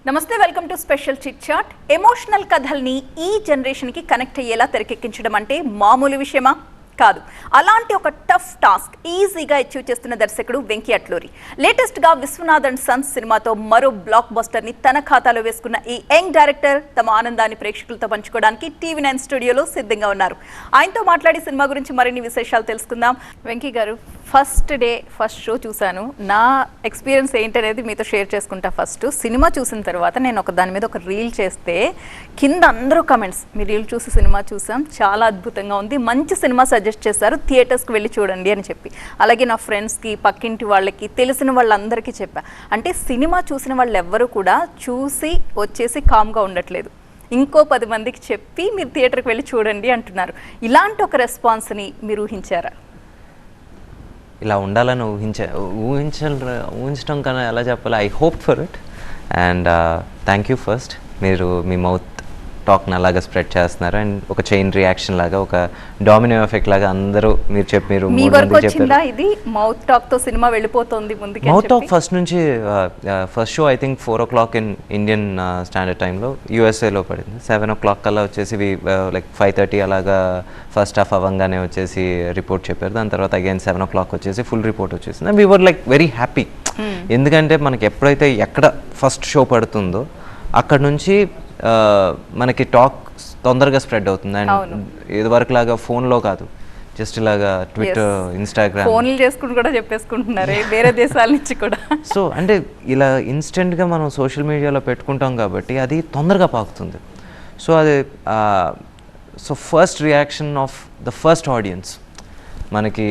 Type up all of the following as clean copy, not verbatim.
నమస్తే, welcome to special chit chat. Emotional కథల్ని ఈ జనరేషన్కి కనెక్ట్ అయ్యేలా తెరకెక్కించడం అంటే మామూలు విషయమా? కాదు. అలాంటి ఒక టఫ్ టాస్క్ ఈజీగా అచీవ్ చేస్తున్న దర్శకుడు వెంకీ అట్లూరి. లేటెస్ట్గా విశ్వనాథ్ అండ్ సన్స్ సినిమాతో మరో బ్లాక్ బస్టర్ని తన ఖాతాలో వేసుకున్న ఈ యంగ్ డైరెక్టర్ తమ ఆనందాన్ని ప్రేక్షకులతో పంచుకోవడానికి TV9 స్టూడియోలో సిద్ధంగా ఉన్నారు. ఆయనతో మాట్లాడి సినిమా గురించి మరిన్ని విశేషాలు తెలుసుకుందాం. వెంకీ గారు, ఫస్ట్ షో చూశాను. నా ఎక్స్పీరియన్స్ ఏంటనేది మీతో షేర్ చేసుకుంటా. ఫస్ట్ సినిమా చూసిన తర్వాత నేను దాని మీద ఒక రీల్ చేస్తే కింద అందరూ కమెంట్స్, మీ రీల్ చూసి సినిమా చూసాం, చాలా అద్భుతంగా ఉంది, మంచి సినిమా సజెస్ట్ చేశారు, థియేటర్స్కి వెళ్ళి చూడండి అని చెప్పి. అలాగే నా ఫ్రెండ్స్కి, పక్కింటి వాళ్ళకి, తెలిసిన వాళ్ళందరికీ చెప్పా. అంటే సినిమా చూసిన వాళ్ళు ఎవ్వరూ కూడా చూసి వచ్చేసి కామ్గా ఉండట్లేదు, ఇంకో 10 మందికి చెప్పి మీరు థియేటర్కి వెళ్ళి చూడండి అంటున్నారు. ఇలాంటి ఒక రెస్పాన్స్ని మీరు ఊహించారా? ఇలా ఉండాలని ఊహించడం కన్నా ఎలా చెప్పాలి, I hope for it. And thank you first, మీరు మీ మౌత్ టాక్ని అలాగా స్ప్రెడ్ చేస్తున్నారు. అండ్ ఒక చైన్ రియాక్షన్ లాగా, ఒక డామినో ఎఫెక్ట్ లాగా అందరూ మీరు మీ వరకు వచ్చిందా ఇది? మౌత్ టాక్తో సినిమా వెళ్ళిపోతుంది ముందుకి. మౌత్ టాక్ ఫస్ట్ నుంచి first show I think 4 o'clock in Indian standard టైంలో యూఎస్ఏలో పడింది. 7 o'clock కల్లా వచ్చేసి లైక్ 5:30 అలాగా ఫస్ట్ హాఫ్ అవ్వగానే వచ్చేసి రిపోర్ట్ చెప్పారు. దాని తర్వాత అగైన్ 7 o'clock వచ్చేసి ఫుల్ రిపోర్ట్ వచ్చేసింది. We were like very happy. ఎందుకంటే మనకి ఎప్పుడైతే ఎక్కడ ఫస్ట్ షో పడుతుందో అక్కడ నుంచి మనకి టాక్ తొందరగా స్ప్రెడ్ అవుతుంది. అండ్ ఇదివరకు లాగా ఫోన్లో కాదు, జస్ట్ ఇలాగా ట్విట్టర్, ఇన్స్టాగ్రామ్, ఫోన్లు చేసుకుని కూడా చెప్పేసుకుంటున్నారు వేరే దేశాల నుంచి కూడా. సో అంటే ఇలా ఇన్స్టెంట్గా మనం సోషల్ మీడియాలో పెట్టుకుంటాం కాబట్టి అది తొందరగా పాకుతుంది. సో అది so first reaction of the first audience మనకి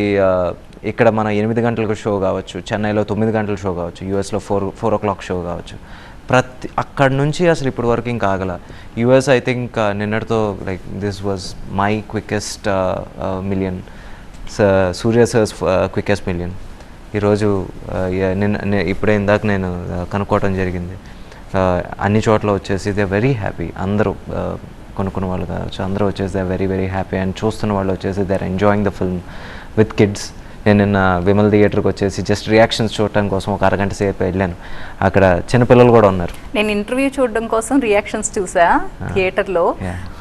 ఇక్కడ మన 8 గంటలకు షో కావచ్చు, చెన్నైలో 9 గంటల షో కావచ్చు, యూఎస్లో 4 o'clock షో కావచ్చు, అక్కడ నుంచి అసలు ఇప్పటి వరకు ఇంకా ఆగల. యూఎస్ ఐ థింక్ నిన్నటితో like this was my quickest million, Surya sir's quickest million. ఈరోజు ఇప్పుడే ఇందాక నేను కనుక్కోవటం జరిగింది. అన్ని చోట్ల వచ్చేసి దే వెరీ హ్యాపీ. అందరూ కొనుక్కున్న వాళ్ళు కావచ్చు, అందరూ వచ్చేసి they very very happy. And చూస్తున్న వాళ్ళు వచ్చేసి they are enjoying the film with kids. నేను నిన్న విమల్ థియేటర్కి వచ్చేసి జస్ట్ రియాక్షన్స్ చూడటం కోసం ఒక అరగంట సేపు వెళ్ళాను. అక్కడ చిన్నపిల్లలు కూడా ఉన్నారు. నేను ఇంటర్వ్యూ చూడడం కోసం రియాక్షన్స్ చూసా థియేటర్లో.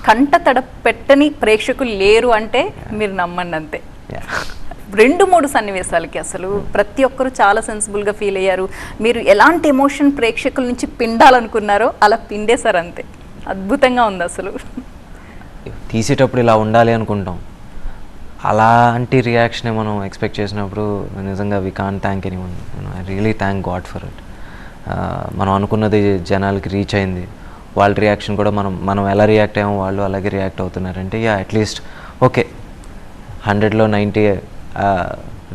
కంట తడ పెట్టని ప్రేక్షకులు లేరు అంటే మీరు నమ్మండి అంతే. 2-3 సన్నివేశాలకి అసలు ప్రతి ఒక్కరు చాలా సెన్సిబుల్గా ఫీల్ అయ్యారు. మీరు ఎలాంటి ఎమోషన్ ప్రేక్షకుల నుంచి పిండాలనుకున్నారో అలా పిండేశారు అంతే. అద్భుతంగా ఉంది అసలు. తీసేటప్పుడు ఇలా ఉండాలి అనుకుంటాం, అలాంటి రియాక్షన్ మనం ఎక్స్పెక్ట్ చేసినప్పుడు నిజంగా we can thank anyone. I really thank God for it. మనం అనుకున్నది జనాలకి రీచ్ అయింది. వాళ్ళ రియాక్షన్ కూడా మనం ఎలా రియాక్ట్ అయ్యామో వాళ్ళు అలాగే రియాక్ట్ అవుతున్నారంటే అట్లీస్ట్ ఓకే 100లో 90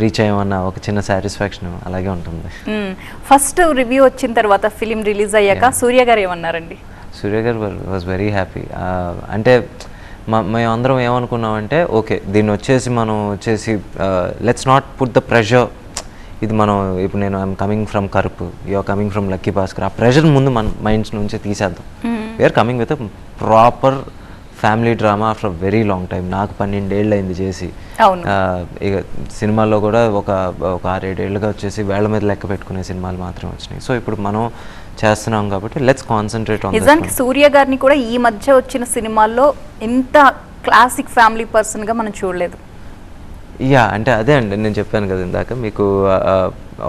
రీచ్ అయ్యామన్న ఒక చిన్న సాటిస్ఫాక్షన్ అలాగే ఉంటుంది. ఫస్ట్ రివ్యూ వచ్చిన తర్వాత ఫిలిం రిలీజ్ అయ్యాక సూర్య గారు ఏమన్నారండి? సూర్య గారు వాజ్ వెరీ హ్యాపీ. అంటే మేము అందరం ఏమనుకున్నామంటే ఓకే దీన్ని వచ్చేసి మనం వచ్చేసి let's not put the pressure. ఇది మనం ఇప్పుడు నేను I'm coming from Karuppu, you're coming from Lucky Bhaskar, ఆ ప్రెషర్ ముందు మన మైండ్స్ నుంచి తీసేద్దాం. We're coming with proper family drama after very long time. నాకు 12 ఏళ్ళు అయింది చేసి. ఇక సినిమాల్లో కూడా ఒక 6-7 ఏళ్ళుగా వచ్చేసి వేళ్ల మీద లెక్క పెట్టుకునే సినిమాలు మాత్రమే వచ్చినాయి. సో ఇప్పుడు మనం చేస్తున్నాం కాబట్టి లెట్స్ కాన్సన్ట్రేట్ ఆన్. నిజానికి సూర్య గారిని కూడా ఈ మధ్య వచ్చిన సినిమాల్లో ఇంత క్లాసిక్ ఫ్యామిలీ పర్సన్గా మనం చూడలేదు. అంటే అదే అండి, నేను చెప్పాను కదా ఇందాక మీకు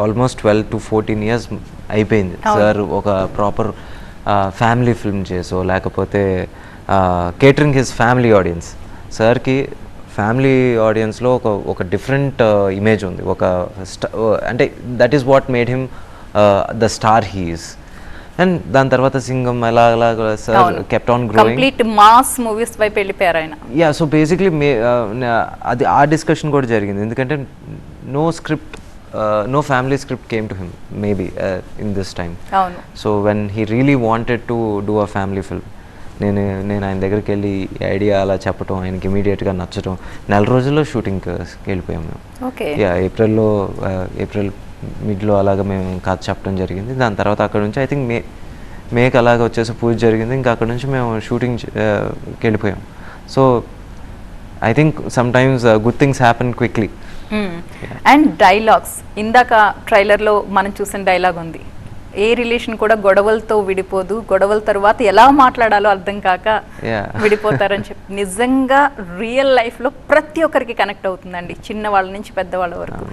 ఆల్మోస్ట్ 12 to 14 years అయిపోయింది సార్ ఒక ప్రాపర్ ఫ్యామిలీ ఫిల్మ్ చేసో లేకపోతే కేటరింగ్ హిస్ ఫ్యామిలీ ఆడియన్స్. సార్కి ఫ్యామిలీ ఆడియన్స్లో ఒక డిఫరెంట్ ఇమేజ్ ఉంది. అంటే that is what made him the star he is. And దాని తర్వాత సింగం అలా sir kept on growing, complete mass movies వైపు వెళ్ళిపోయారు ఆయన. సో బేసిక్లీ అది ఆ డిస్కషన్ కూడా జరిగింది. ఎందుకంటే no script, no family script came to him maybe in this time. So when he really wanted to do a family film, నేను ఆయన దగ్గరికి వెళ్ళి ఐడియా అలా చెప్పటం, ఆయనకి ఇమీడియట్గా నచ్చటం, 4 రోజుల్లో షూటింగ్కి వెళ్ళిపోయాం మేము. ఏప్రిల్ మిడ్లో అలాగా మేము కథ చెప్పడం జరిగింది. దాని తర్వాత అక్కడ నుంచి ఐ థింక్ మేకి అలాగ వచ్చేసి పూజ జరిగింది. ఇంకా అక్కడ నుంచి మేము షూటింగ్కి వెళ్ళిపోయాం. So I think some times good things happen quickly. And dialogues, ఇందాక ట్రైలర్లో మనం చూసిన డైలాగ్ ఉంది, ఏ రిలేషన్ కూడా గొడవలతో విడిపోదు, గొడవల తర్వాత ఎలా మాట్లాడాలో అర్థం కాక Yeah. విడిపోతారని చెప్పి నిజంగా రియల్ లైఫ్లో ప్రతి ఒక్కరికి కనెక్ట్ అవుతుందండి, చిన్నవాళ్ళ నుంచి పెద్దవాళ్ళ వరకు.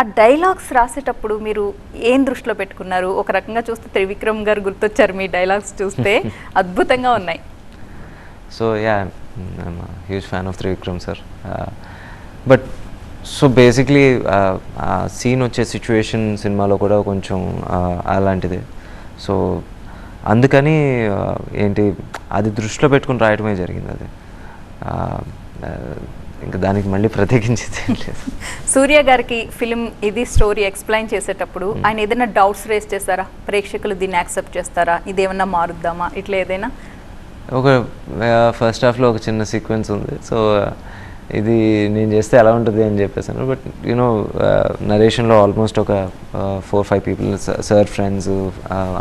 ఆ డైలాగ్స్ రాసేటప్పుడు మీరు ఏం దృష్టిలో పెట్టుకున్నారు? ఒక రకంగా చూస్తే త్రివిక్రమ్ గారు గుర్తొచ్చారు మీ డైలాగ్స్ చూస్తే, అద్భుతంగా ఉన్నాయి. So yeah, I'm a huge fan of Trivikram sir. But so basically scene వచ్చే సిచ్యువేషన్ సినిమాలో కూడా కొంచెం అలాంటిదే. సో అందుకని ఏంటి అది దృష్టిలో పెట్టుకుని రాయడమే జరిగింది అది. ఇంకా దానికి మళ్ళీ ప్రత్యేకించేది ఏం లేదు. సూర్య గారికి ఫిలిం ఇది స్టోరీ ఎక్స్ప్లెయిన్ చేసేటప్పుడు ఆయన ఏదైనా డౌట్స్ రేస్ చేస్తారా? ప్రేక్షకులు దీన్ని యాక్సెప్ట్ చేస్తారా, ఇదేమన్నా మారుద్దామా, ఇట్లా ఏదైనా? ఒక ఫస్ట్ హాఫ్లో ఒక చిన్న సీక్వెన్స్ ఉంది. సో ఇది నేను చేస్తే ఎలా ఉంటుంది అని చెప్పేసాను. బట్ యూనో నరేషన్లో ఆల్మోస్ట్ ఒక 4-5 పీపుల్ సార్ ఫ్రెండ్స్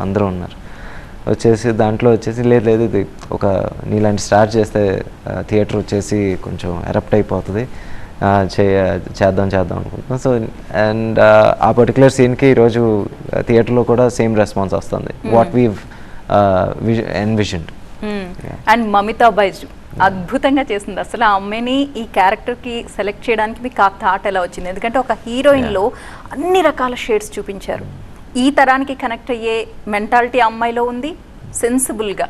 అందరూ ఉన్నారు. వచ్చేసి దాంట్లో వచ్చేసి లేదు ఇది ఒక నీలాంటి స్టార్ట్ చేస్తే థియేటర్ వచ్చేసి కొంచెం ఎరప్ట్ అయిపోతుంది, చేద్దాం అనుకుంటున్నాం. సో అండ్ ఆ పర్టికులర్ సీన్కి ఈరోజు థియేటర్లో కూడా సేమ్ రెస్పాన్స్ వస్తుంది, what we envisioned. And Mamitha Baiju అద్భుతంగా చేసింది. అసలు ఆ అమ్మాయిని ఈ క్యారెక్టర్కి సెలెక్ట్ చేయడానికి మీకు ఆ థాట్ ఎలా వచ్చింది? ఎందుకంటే ఒక హీరోయిన్లో అన్ని రకాల షేడ్స్ చూపించారు. ఈ తరానికి కనెక్ట్ అయ్యే మెంటాలిటీ అమ్మాయిలో ఉంది, సెన్సిబుల్గా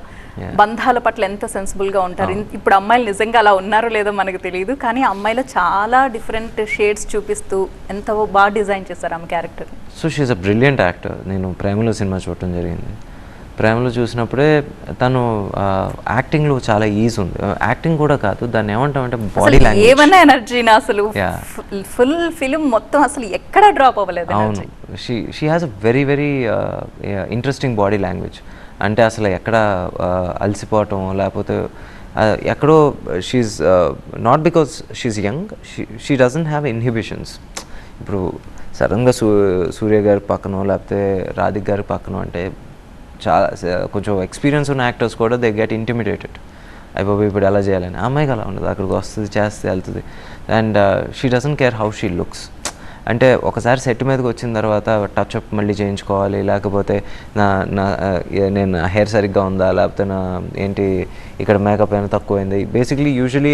బంధాల పట్ల ఎంత సెన్సిబుల్గా ఉంటారు. ఇప్పుడు అమ్మాయిలు నిజంగా అలా ఉన్నారో లేదో మనకు తెలియదు, కానీ అమ్మాయిలో చాలా డిఫరెంట్ షేడ్స్ చూపిస్తూ ఎంత బాగా డిజైన్ చేశారు ఆమె character. So she's a brilliant actor. నేను ప్రేమలో సినిమా చూడటం జరిగింది. ప్రేమలో చూసినప్పుడే తను యాక్టింగ్లో చాలా ఈజీ ఉంది. యాక్టింగ్ కూడా కాదు, దాన్ని ఏమంటామంటే బాడీ లాంగ్వేజ్, ఏమన్నా ఎనర్జీనా అసలు ఫుల్ ఫిలిం మొత్తం అసలు ఎక్కడ డ్రాప్ అవ్వలేదు. అవును, she has a very very interesting body language. అంటే అసలు ఎక్కడ అలసిపోవటం లేకపోతే ఎక్కడో she's not because she's young, she doesn't have inhibitions. ఇప్పుడు సడన్గా సూర్య గారి పక్కనో లేకపోతే రాధిక్ గారి పక్కనో అంటే చాలా కొంచెం ఎక్స్పీరియన్స్ ఉన్న యాక్టర్స్ కూడా దే గెట్ ఇంటిమిడేటెడ్. అయిపోయి ఇప్పుడు ఎలా చేయాలని. అమ్మాయికి అలా ఉండదు, అక్కడికి వస్తుంది, చేస్తే వెళ్తుంది. And she doesn't care how she looks. అంటే ఒకసారి సెట్ మీదకి వచ్చిన తర్వాత టచ్అప్ మళ్ళీ చేయించుకోవాలి, లేకపోతే నేను హెయిర్ సరిగ్గా ఉందా, లేకపోతే నా ఏంటి ఇక్కడ మేకప్ అయినా తక్కువైంది. Basically usually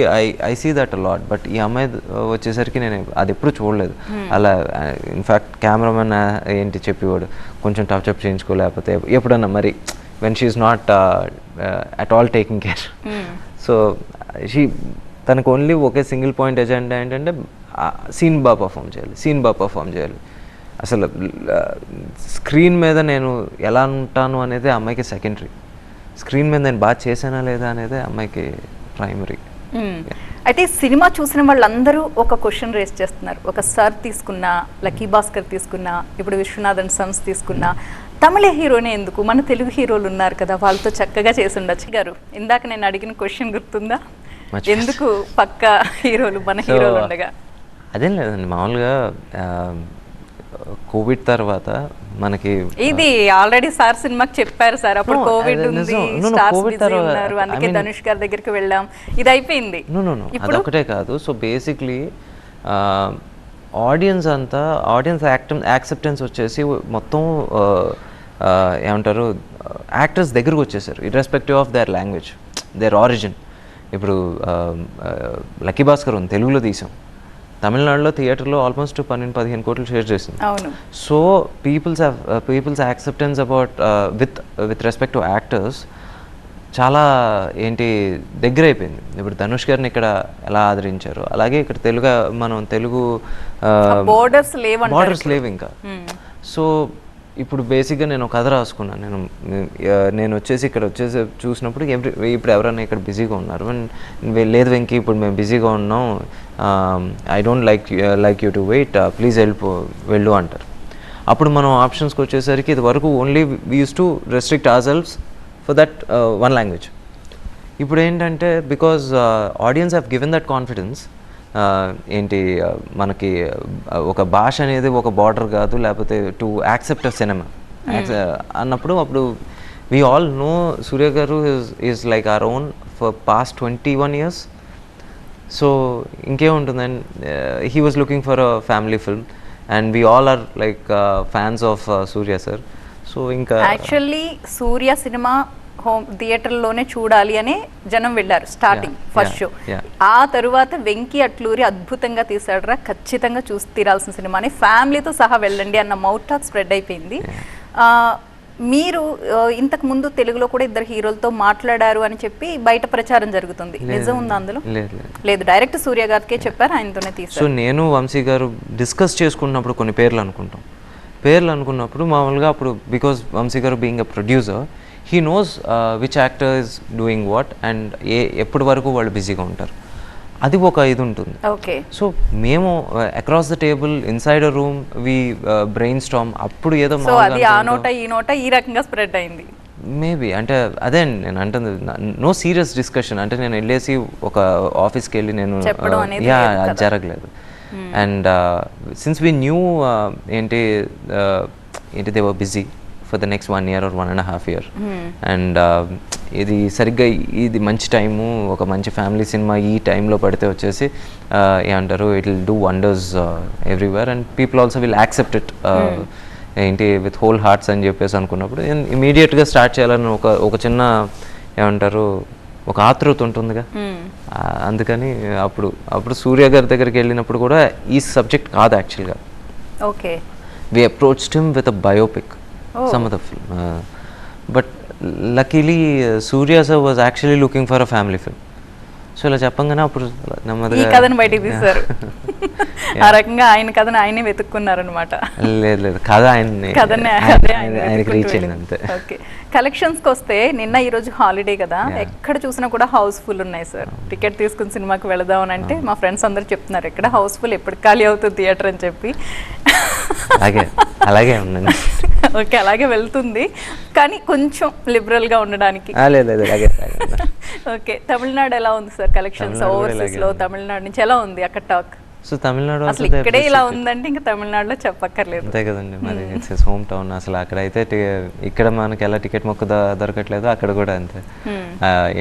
I see that a lot. But ఈ అమ్మాయి వచ్చేసరికి నేను అది ఎప్పుడు చూడలేదు అలా. ఇన్ఫ్యాక్ట్ కెమెరామెన్ ఏంటి చెప్పేవాడు, కొంచెం టచ్అప్ చేయించుకో, లేకపోతే ఎప్పుడన్నా మరి when she is not at all taking care. So తనకు ఓన్లీ ఒకే సింగిల్ పాయింట్ ఎజెండా ఏంటంటే సీన్ బాగా పర్ఫామ్ చేయాలి. అసలు స్క్రీన్ మీద నేను ఎలా ఉంటాను అనేది అమ్మాయికి సెకండరీ, స్క్రీన్ మీద నేను బాగా చేశానా లేదా అనేది అమ్మాయికి ప్రైమరీ. అయితే సినిమా చూసిన వాళ్ళందరూ ఒక క్వశ్చన్ రేస్ చేస్తున్నారు. ఒక సార్ తీసుకున్నా, లక్కీ భాస్కర్ తీసుకున్నా, ఇప్పుడు విశ్వనాథన్ సన్స్ తీసుకున్నా, తమిళ హీరోనే ఎందుకు, మన తెలుగు హీరోలు ఉన్నారు కదా, వాళ్ళతో చక్కగా చేసి ఉండొచ్చు గారు. ఇందాక నేను అడిగిన క్వశ్చన్ గుర్తుందా? ఎందుకు పక్క హీరోలు మన హీరోలు ఉండగా? అదేం లేదండి, మామూలుగా కోవిడ్ తర్వాత మనకి ఇది ఆల్రెడీ సార్ సినిమాకి చెప్పారు సార్, అప్పుడు కోవిడ్ ఉంది, స్టార్స్ బిజీ ఉన్నారు, అందుకే ధనుష్ గారి దగ్గరికి వెళ్ళాం, ఇది అయిపోయింది. అదొకటే కాదు. సో బేసిక్లీ ఆడియన్స్ యాక్సెప్టెన్స్ వచ్చేసి మొత్తం ఏమంటారు యాక్టర్స్ దగ్గరకు వచ్చేసారు, irrespective of their language, their origin. ఇప్పుడు లక్కీ భాస్కర్ ఉంది, తెలుగులో తీసాం, తమిళనాడులో థియేటర్లో ఆల్మోస్ట్ 12-15 కోట్లు షేర్ చేసింది. So people's acceptance about with respect to actors చాలా ఏంటి దగ్గర అయిపోయింది. ఇప్పుడు ధనుష్ గారిని ఇక్కడ ఎలా ఆదరించారు, అలాగే ఇక్కడ తెలుగు బోర్డర్స్ లేవు ఇంకా. సో ఇప్పుడు బేసిక్గా నేను ఒక కథ రాసుకున్నాను. నేను వచ్చేసి ఇక్కడ చూసినప్పుడు ఇప్పుడు ఎవరైనా ఇక్కడ బిజీగా ఉన్నారు, లేదు వెంకీ ఇప్పుడు మేము బిజీగా ఉన్నాం, I don't like you to wait, please వెళ్ళు అంటారు. అప్పుడు మనం ఆప్షన్స్కి వచ్చేసరికి ఇది వరకు only we use to restrict ourselves for that one language. ఇప్పుడు ఏంటంటే because audience have given that confidence, ఏంటి మనకి ఒక భాష అనేది ఒక బార్డర్ కాదు, లేకపోతే టు యాక్సెప్ట్ అ సినిమా అప్పుడు we all know Surya garu is like our own for past 21 years. So ఇంకేముంటుందండి, he was looking for a family film and we all are like fans of Suriya sir. So ఇంకా actually Suriya సినిమా home థియేటర్లోనే చూడాలి అని జనం వెళ్ళారు starting first show. ఆ తరువాత వెంకీ అట్లూరి అద్భుతంగా తీసాడురా, ఖచ్చితంగా చూసి తీరాల్సిన సినిమాని, ఫ్యామిలీతో సహా వెళ్ళండి అన్న మౌత్ టాక్ స్ప్రెడ్ అయిపోయింది. మీరు ఇంతకు ముందు తెలుగులో కూడా ఇద్దరు హీరోలతో మాట్లాడారు అని చెప్పి బయట ప్రచారం జరుగుతుంది, నిజం ఉందా అందులో? లేదు, డైరెక్ట్ సూర్య గారికే చెప్పారు, ఆయనతోనే తీసారు. సో నేను వంశీ గారు డిస్కస్ చేసుకున్నప్పుడు కొన్ని పేర్లు అనుకున్నప్పుడు మామూలుగా అప్పుడు బికాజ్ వంశీ గారు being a producer he knows which actor is doing what and ఎప్పటి వరకు వాళ్ళు బిజీగా ఉంటారు, అది ఒక ఇది ఉంటుంది. ఓకే. సో మేము across the table inside a room we brainstorm, అప్పుడు ఏదో అది ఆ నోట ఈ నోట ఈ రకంగా స్ప్రెడ్ అయింది మేబీ. అంటే అదే నేను అంటుంది, నో సీరియస్ డిస్కషన్. అంటే నేను వెళ్ళేసి ఒక ఆఫీస్కి వెళ్ళి నేను అది జరగలేదు. అండ్ సిన్స్ వీ న్యూ ఏంటి they were busy for the next 1 year or 1.5 years. And ఇది సరిగ్గా ఇది మంచి టైము, ఒక మంచి ఫ్యామిలీ సినిమా ఈ టైంలో పడితే వచ్చేసి ఏమంటారు, it will do wonders everywhere and people also will accept it ఏంటి విత్ హోల్ హార్ట్స్ అని చెప్పేసి అనుకున్నప్పుడు ఇమీడియట్గా స్టార్ట్ చేయాలని ఒక చిన్న ఏమంటారు ఒక ఆతృత ఉంటుందిగా. అందుకని అప్పుడు సూర్య గారి దగ్గరికి వెళ్ళినప్పుడు కూడా ఈ సబ్జెక్ట్ కాదు యాక్చువల్గా. Okay. We approached him with a biopic some of the film, but luckily Surya sir was actually looking for a family film. So ఇలా చెప్పంగానే అప్పుడు ఈ కథను బయటికి తీశారు. ఆ రకంగా ఆయన కథను ఆయనే వెతుక్కున్నారనమాట. లేదు కథ ఆయనకి రీచ్ అయింది అంతే. ఓకే. కలెక్షన్స్కి వస్తే నిన్న ఈరోజు హాలిడే కదా, ఎక్కడ చూసినా కూడా హౌస్ఫుల్ ఉన్నాయి సార్. టికెట్ తీసుకుని సినిమాకి వెళదాం అని అంటే మా ఫ్రెండ్స్ అందరూ చెప్తున్నారు ఎక్కడ హౌస్ఫుల్, ఎప్పుడు ఖాళీ అవుతుంది థియేటర్ అని చెప్పి. అలాగే ఉందండి. ఓకే, అలాగే వెళ్తుంది కానీ కొంచెం లిబరల్గా ఉండడానికి. ఓకే. తమిళనాడు ఎలా ఉంది సార్ కలెక్షన్స్? ఓవర్సీస్ లో తమిళనాడు నుంచి ఎలా ఉంది అక్కడ టాక్? సో తమిళనాడు అసలు ఇక్కడే ఇలా ఉందంటే ఇంకా తమిళనాడులో చెప్పక్కర్లేదు. అంతే కదండి, మరి ఇట్స్ హోమ్ టౌన్. అసలు అక్కడ అయితే ఇక్కడ మనకి ఎలా టికెట్ మొక్క దొరకట్లేదు, అక్కడ కూడా అంతే.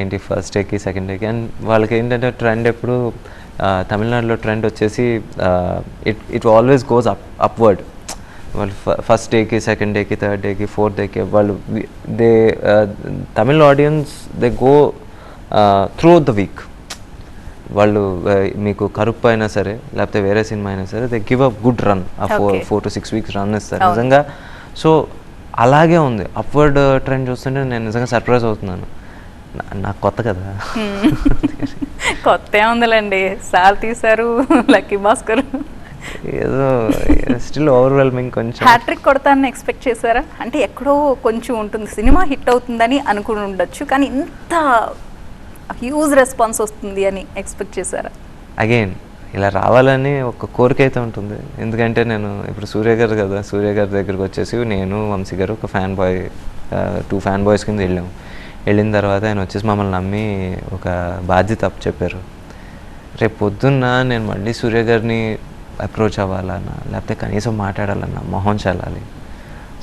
ఏంటి ఫస్ట్ డేకి సెకండ్ డేకి. అండ్ వాళ్ళకి ఏంటంటే ట్రెండ్ ఎప్పుడు తమిళనాడులో ట్రెండ్ వచ్చేసి ఇట్ ఆల్వేస్ గోస్ అప్వర్డ్. వాళ్ళు ఫస్ట్ డేకి సెకండ్ డేకి థర్డ్ డేకి ఫోర్త్ డేకి వాళ్ళు Tamil audience they go through the week. వాళ్ళు మీకు కరుప్పు అయినా సరే లేకపోతే వేరే సినిమా అయినా సరే they give a good run, ఆ 4 to 6 weeks రన్ ఇస్తారు నిజంగా. సో అలాగే ఉంది అప్వర్డ్ ట్రెండ్ చూస్తుంటే నేను నిజంగా సర్ప్రైజ్ అవుతున్నాను. నాకు కొత్త కదా. కొత్త ఉందిలేండి, సార్ తీశారు, లక్కీ భాస్కర్ ఏదో స్టిల్ ఓవర్వెల్మింగ్. కొంచెం హ్యాట్రిక్ కొడతానని ఎక్స్పెక్ట్ చేశారా? అంటే ఎక్కడో కొంచెం ఉంటుంది, సినిమా హిట్ అవుతుందని అనుకుని ఉండొచ్చు కానీ ఇంత హ్యూజ్ రెస్పాన్స్ వస్తుంది అని ఎక్స్పెక్ట్ చేశారా? అగైన్ ఇలా రావాలని ఒక కోరిక అయితే ఉంటుంది. ఎందుకంటే నేను ఇప్పుడు సూర్య గారు కదా, సూర్య గారి దగ్గరికి వచ్చేసి నేను వంశీ గారు ఒక ఫ్యాన్ బాయ్ 2 ఫ్యాన్ బాయ్స్ కింద వెళ్ళిన తర్వాత ఆయన వచ్చేసి మమ్మల్ని నమ్మి ఒక బాధ్యత చెప్పారు. రేపు పొద్దున్న నేను మళ్ళీ సూర్య గారిని అప్రోచ్ అవ్వాలన్నా లేకపోతే కనీసం మాట్లాడాలన్నా మొహం చల్లాలి.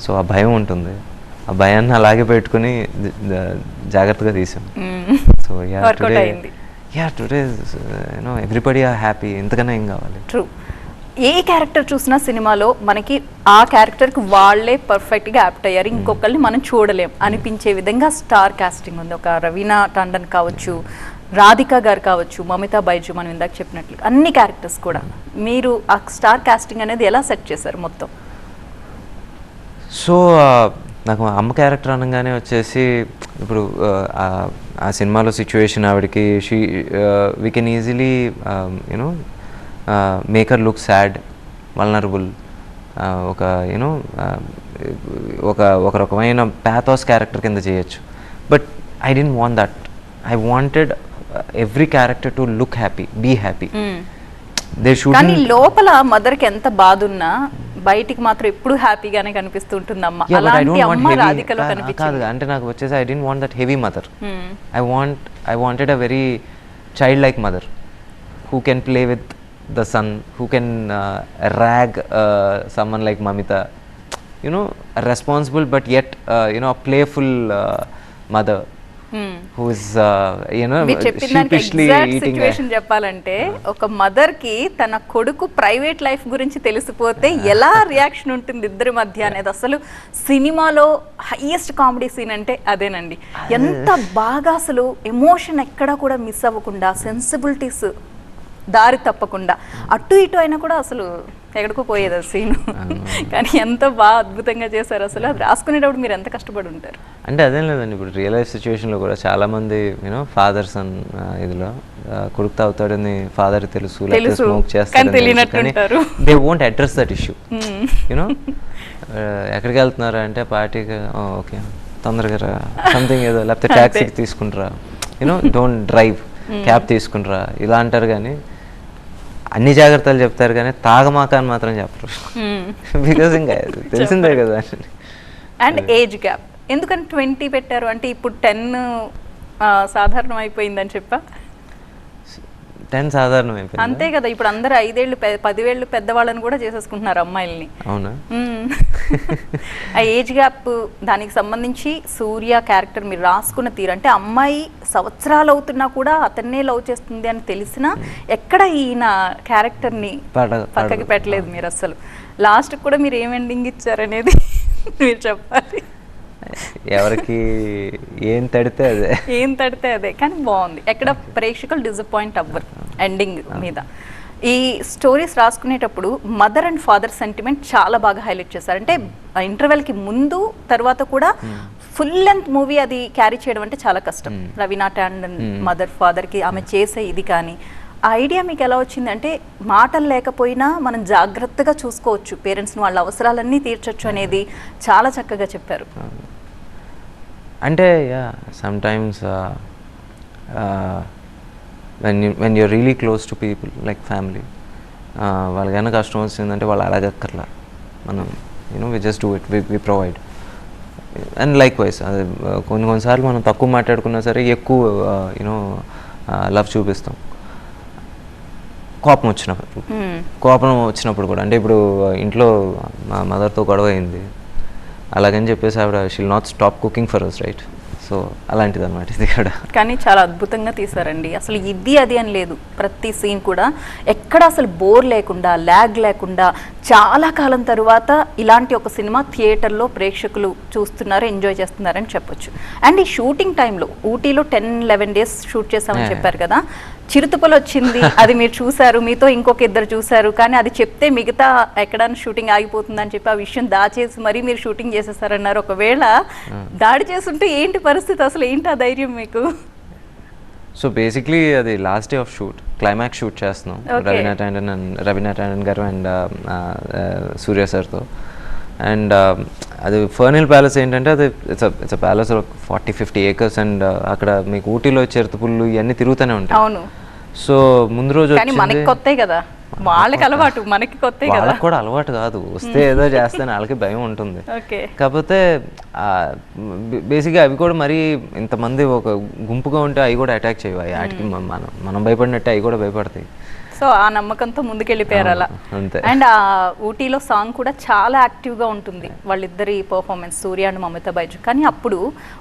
సో ఆ భయం ఉంటుంది, ఆ భయాన్ని అలాగే పెట్టుకుని జాగ్రత్తగా తీసాం. So today everybody are happy, ఎంతకన్నా ఏం కావాలి. ట్రూ. ఏ క్యారెక్టర్ చూసినా సినిమాలో మనకి ఆ క్యారెక్టర్కి వాళ్ళే పర్ఫెక్ట్గా యాప్ట్ అయ్యారు, ఇంకొకరిని మనం చూడలేం అనిపించే విధంగా స్టార్ కాస్టింగ్ ఉంది. ఒక రవీనా టండన్ కావచ్చు, రాధిక గారు కావచ్చు, మమితా బైజు, మనం ఇందాక చెప్పినట్లు అన్ని క్యారెక్టర్స్ కూడా. మీరు ఆ స్టార్ కాస్టింగ్ అనేది ఎలా సెట్ చేశారు మొత్తం? సో నాకు అమ్మ క్యారెక్టర్ అనగానే వచ్చేసి ఇప్పుడు ఆ సినిమాలో సిచ్యువేషన్ ఆవిడకి we can easily you know make her look sad, vulnerable, ఒక యూనో ఒక రకమైన ప్యాథోస్ క్యారెక్టర్ కింద చేయొచ్చు. But I don't want that. I wanted every character to look happy, be happy. కానీ లోపల మదర్కి ఎంత బాధ ఉన్నా బయటికి మాత్రం ఎప్పుడు హ్యాపీగానే కనిపిస్తుంటుంది అమ్మ. అలాంటి అమ్మ రాధికలో కనిపించింది. అంటే నాకు వచ్చేసి I don't want that heavy mother. I wanted a very child like mother who can play with the son, who can rag someone like Mamita, you know, a responsible but yet you know, a playful mother who is you know మీరు చెప్పిన దానికి exact situation చెప్పాలంటే ఒక mother కి తన కొడుకు private life గురించి తెలిసిపోతే ఎలా రియాక్షన్ ఉంటుంది ఇద్దరి మధ్య అనేది అసలు సినిమాలో హైయెస్ట్ కామెడీ సీన్ అంటే అదేనండి. ఎంత బాగా అసలు ఎమోషన్ ఎక్కడా కూడా మిస్ అవ్వకుండా, సెన్సిబిలిటీస్ దారి తప్పకుండా, అటు ఇటు అయినా కూడా అసలు ఎక్కడికో పోయేది ఆ సీన్. కానీ ఎంత బాగా అద్భుతంగా చేశారు అసలు. అది రాసుకునేటప్పుడు మీరు ఎంత కష్టపడి ఉంటారు. అంటే అదేం లేదండి, ఇప్పుడు రియల్ లైఫ్ సిచ్యువేషన్లో కూడా చాలామంది యూనో ఫాదర్స్ అన్ ఇదిలో కొడుకు తాగుతాడని ఫాదర్ తెలుసు, లేకపోతే స్మోక్ చేస్తారు, they won't address that issue. You know ఎక్కడికి వెళ్తున్నారు అంటే పార్టీకి, ఓకే తొందరగా రా, సంథింగ్ ఏదో, లేకపోతే ట్యాక్సీ తీసుకుంటారా, యూనో డోంట్ డ్రైవ్, క్యాబ్ తీసుకుంటారా, ఇలా అంటారు. కానీ అన్ని జాగ్రత్తలు చెప్తారు కానీ తాగమాక అని మాత్రం చెప్పరు. బికాస్ ఇంకా తెలిసిందే కదా. అండ్ ఏజ్ గ్యాప్ ఎందుకని 20 పెట్టారు అంటే ఇప్పుడు 10 సాధారణం అయిపోయిందని చెప్పా. 10 సాధారణం అయిపోయింది అంతే కదా. ఇప్పుడు అందరూ 5 ఏళ్ళు 10 ఏళ్ళు పెద్దవాళ్ళని కూడా చేసేసుకుంటున్నారు అమ్మాయిల్ని. అవునా? ఆ ఏజ్ గ్యాప్ దానికి సంబంధించి సూర్య క్యారెక్టర్ మీరు రాసుకున్న తీరు అంటే అమ్మాయి సంవత్సరాలు అవుతున్నా కూడా అతన్నే లవ్ చేస్తుంది అని తెలిసినా ఎక్కడ ఈయన క్యారెక్టర్ని పక్కకి పెట్టలేదు మీరు అసలు. లాస్ట్ కూడా మీరు ఏం ఎండింగ్ ఇచ్చారనేది మీరు చెప్పాలి. ఎవరికి ఏం తడితే అదే కానీ బాగుంది. ఎక్కడ ప్రేక్షకులు డిసప్పాయింట్ అవ్వరు ఎండింగ్ మీద. ఈ స్టోరీస్ రాసుకునేటప్పుడు మదర్ అండ్ ఫాదర్ సెంటిమెంట్ చాలా బాగా హైలైట్ చేశారు. అంటే ఇంటర్వెల్కి ముందు తర్వాత కూడా ఫుల్ లెంత్ మూవీ అది క్యారీ చేయడం అంటే చాలా కష్టం. రవీనా టాండన్ మదర్ ఫాదర్కి ఆమె చేసే ఇది కానీ ఆ ఐడియా మీకు ఎలా వచ్చింది? అంటే మాటలు లేకపోయినా మనం జాగ్రత్తగా చూసుకోవచ్చు పేరెంట్స్ని, వాళ్ళ అవసరాలన్నీ తీర్చొచ్చు అనేది చాలా చక్కగా చెప్పారు. అంటే some times when you're really close to people like family, వాళ్ళకైనా కష్టం వచ్చిందంటే వాళ్ళు అడగక్కర్లా, మనం we just do it, we provide. And like wise అది కొన్నిసార్లు మనం తక్కువ మాట్లాడుకున్నా సరే ఎక్కువ లవ్ చూపిస్తాం. కోపం వచ్చినప్పుడు కూడా, అంటే ఇప్పుడు ఇంట్లో మా మదర్తో గొడవ అయింది, అలాగని చెప్పేసి ఆవిడ she'll not stop cooking for us, right? So అలాంటిది అనమాట ఇది కూడా. కానీ చాలా అద్భుతంగా తీసారండి అసలు. ఇది అది అని లేదు, ప్రతి సీన్ కూడా ఎక్కడ అసలు బోర్ లేకుండా, ల్యాగ్ లేకుండా చాలా కాలం తరువాత ఇలాంటి ఒక సినిమా థియేటర్లో ప్రేక్షకులు చూస్తున్నారు, ఎంజాయ్ చేస్తున్నారని చెప్పొచ్చు. అండ్ ఈ షూటింగ్ టైంలో ఊటీలో 10-11 days షూట్ చేసామని చెప్పారు కదా, చిరుతుపలు వచ్చింది, అది మీరు చూసారు, మీతో ఇంకొక ఇద్దరు చూసారు, కానీ అది చెప్తే మిగతా ఎక్కడైనా షూటింగ్ ఆగిపోతుందని చెప్పి ఆ విషయం దాచేసి మరీ మీరు షూటింగ్ చేసేసారన్నారు. ఒకవేళ దాడి చేస్తుంటే ఏంటి పరిస్థితి, అసలు ఏంటి ఆ ధైర్యం మీకు? సో బేసిక్లీ అది last day of shoot, climax shoot చేస్తున్నాం రవీనా టాండన్ గారు అండ్ సూర్య సార్తో. అండ్ అది ఫర్నిల్ ప్యాలెస్ ఏంటంటే అది ఇట్స్ ప్యాలెస్ 40-50 acres అండ్ అక్కడ మీకు ఊటీలో చిరుతపుళ్ళు ఇవన్నీ తిరుగుతూనే ఉంటాయి. అవును. సో ముందు రోజు మనకి కొత్త కదా, వాళ్ళకి అలవాటు, మనకి కొత్త కదా. వాళ్ళకి కూడా అలవాటు కాదు, వస్తే ఏదో చేస్తాను వాళ్ళకి భయం ఉంటుంది. కాకపోతే బేసిక్గా అవి కూడా మరీ ఇంతమంది ఒక గుంపుగా ఉంటే అవి కూడా అటాక్ చేయవు, వాటికి మనం భయపడినట్టే అవి కూడా భయపడతాయి. సో ఆ నమ్మకంతో ముందుకెళ్ళిపోయారు అలా. అండ్ ఆ ఊటీలో సాంగ్ కూడా చాలా యాక్టివ్గా ఉంటుంది వాళ్ళిద్దరి performance, Surya and Mamata Baiju. కానీ అప్పుడు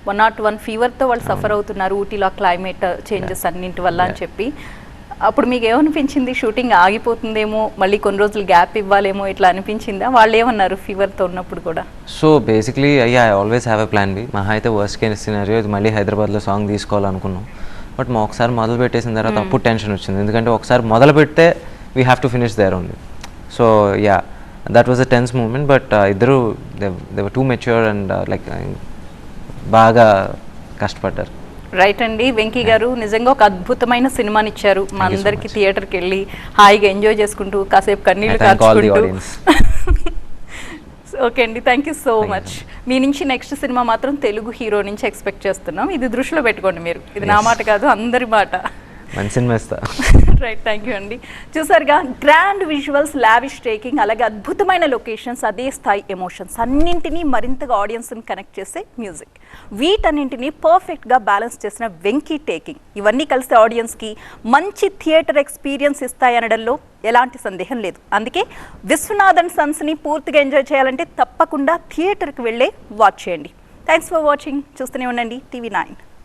101 ఫీవర్తో వాళ్ళు సఫర్ అవుతున్నారు ఊటీలో, క్లైమేట్ చేంజెస్ అన్నింటి వల్ల అని చెప్పి. అప్పుడు మీకు ఏమనిపించింది? షూటింగ్ ఆగిపోతుందేమో, మళ్ళీ కొన్ని రోజులు గ్యాప్ ఇవ్వాలేమో, ఇట్లా అనిపించిందా? వాళ్ళు ఏమన్నారు ఫీవర్తో ఉన్నప్పుడు కూడా? So basically I always have a plan B. మహా అయితే వర్స్ట్ కేస్ సినారియో మళ్ళీ హైదరాబాద్లో సాంగ్ తీసుకోవాలనుకున్నాం. బట్ మా ఒకసారి మొదలు పెట్టేసిన తర్వాత అప్పుడు టెన్షన్ వచ్చింది, ఎందుకంటే ఒకసారి మొదలు పెడితే we have to finish there only. So that was a tense moment. But ఇద్దరు they were too mature and like బాగా కష్టపడ్డారు. రైట్ అండి. వెంకీ గారు నిజంగా ఒక అద్భుతమైన సినిమాని ఇచ్చారు మా అందరికి. థియేటర్కి వెళ్ళి హాయిగా ఎంజాయ్ చేసుకుంటూ కాసేపు కన్నీళ్ళు కాచుకుంటూ. ఓకే అండి, థ్యాంక్ యూ సో మచ్. మీ నుంచి నెక్స్ట్ సినిమా మాత్రం తెలుగు హీరో నుంచి ఎక్స్పెక్ట్ చేస్తున్నాం. ఇది దృష్టిలో పెట్టుకోండి మీరు, ఇది నా మాట కాదు, అందరి మాట. రైట్, థ్యాంక్ యూ అండి. చూసారుగా, గ్రాండ్ విజువల్స్, లావిష్ టేకింగ్, అలాగే అద్భుతమైన లొకేషన్స్, అదే స్థాయి ఎమోషన్స్, అన్నింటినీ మరింతగా ఆడియన్స్ని కనెక్ట్ చేసే మ్యూజిక్, వీటన్నింటినీ పర్ఫెక్ట్గా బ్యాలెన్స్ చేసిన వెంకీ టేకింగ్, ఇవన్నీ కలిసి ఆడియన్స్కి మంచి థియేటర్ ఎక్స్పీరియన్స్ ఇస్తాయనడంలో ఎలాంటి సందేహం లేదు. అందుకే విశ్వనాథన్ సన్స్ని పూర్తిగా ఎంజాయ్ చేయాలంటే తప్పకుండా థియేటర్కి వెళ్ళే వాచ్ చేయండి. Thanks for watching. చూస్తూనే ఉండండి TV9.